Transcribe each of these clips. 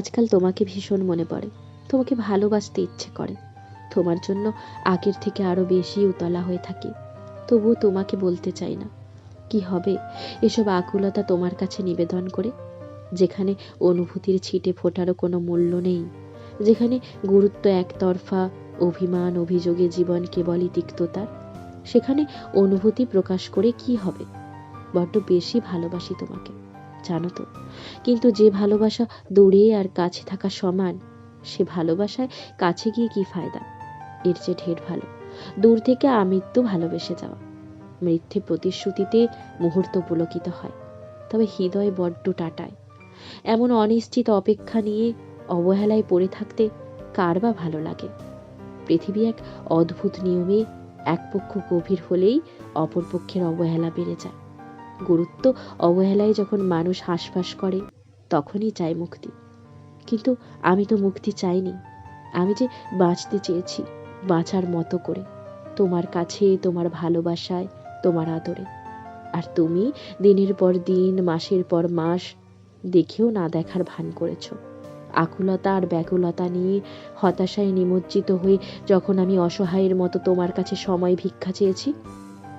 আজকাল তোমাকে ভীষণ মনে পড়ে, তোমাকে ভালোবাসতে ইচ্ছে করে, তোমার জন্য আগের থেকে আরো বেশি উতলা হয়ে থাকি। তবুও তোমাকে বলতে চাই না। কি হবে এসব আকুলতা তোমার কাছে নিবেদন করে, যেখানে অনুভূতির ছিটে ফোটারও কোনো মূল্য নেই, যেখানে গুরুত্ব একতরফা, অভিমান অভিযোগে জীবন কেবলই তিক্ততার। সেখানে অনুভূতি প্রকাশ করে কি হবে? বড্ড বেশি ভালোবাসি তোমাকে, জানো তো। কিন্তু যে ভালোবাসা দূরে আর কাছে থাকা সমান, সে ভালোবাসায় কাছে গিয়ে কি ফায়দা? এর চেয়ে ঢের ভালো দূর থেকে আমৃত্যু ভালোবেসে যাওয়া। মিথ্যে প্রতিশ্রুতিতে মুহূর্ত পুলকিত হয়, তবে হৃদয় বড্ড টাটায়। এমন অনিশ্চিত অপেক্ষা নিয়ে অবহেলায় পড়ে থাকতে কার বা ভালো লাগে? পৃথিবী এক অদ্ভুত নিয়মে, এক পক্ষ গভীর হলেই অপর পক্ষের অবহেলা বেড়ে যায়। গুরুত্ব অবহেলায় যখন মানুষ হাঁসফাঁস করে, তখনই চায় মুক্তি। কিন্তু আমি তো মুক্তি চাইনি। আমি যে বাঁচতে চেয়েছি, বাঁচার মতো করে, তোমার কাছে, তোমার ভালোবাসায়, তোমার আদরে। আর তুমি দিনের পর দিন, মাসের পর মাস দেখেও না দেখার ভান করেছ। আকুলতা আর ব্যাকুলতা নিয়ে হতাশায় নিমজ্জিত হয়ে যখন আমি অসহায়ের মতো তোমার কাছে সময় ভিক্ষা চেয়েছি,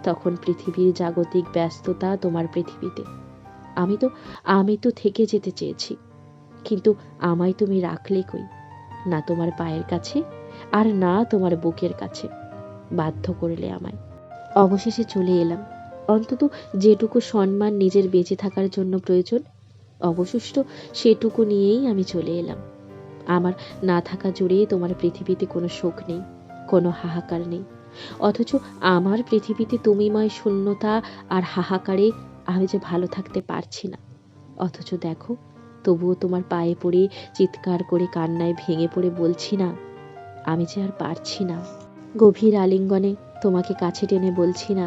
তখন পৃথিবীর জাগতিক ব্যস্ততা তোমার পৃথিবীতে। আমি তো থেকে যেতে চেয়েছি, কিন্তু আমায় তুমি রাখলে কই? না তোমার পায়ের কাছে, আর না তোমার বুকের কাছে। বাধ্য করলে আমায়। অবশেষে চলে এলাম। অন্তত যেটুকু সম্মান নিজের বেঁচে থাকার জন্য প্রয়োজন, অবশিষ্ট সেটুকু নিয়েই আমি চলে এলাম। আমার না থাকা জুড়ে তোমার পৃথিবীতে কোনো শোক নেই, কোনো হাহাকার নেই। অথচ আমার পৃথিবীতে তুমিময় শূন্যতা আর হাহাকারে আমি যে ভালো থাকতে পারছি না। অথচ দেখো, তবুও তোমার পায়ে পড়ে, চিৎকার করে, কান্নায় ভেঙে পড়ে বলছি না, আমি যে আর পারছি না। গভীর আলিঙ্গনে তোমাকে কাছে টেনে বলছি না,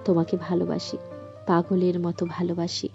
তোমাকে ভালোবাসি, পাগলের মতো ভালোবাসি।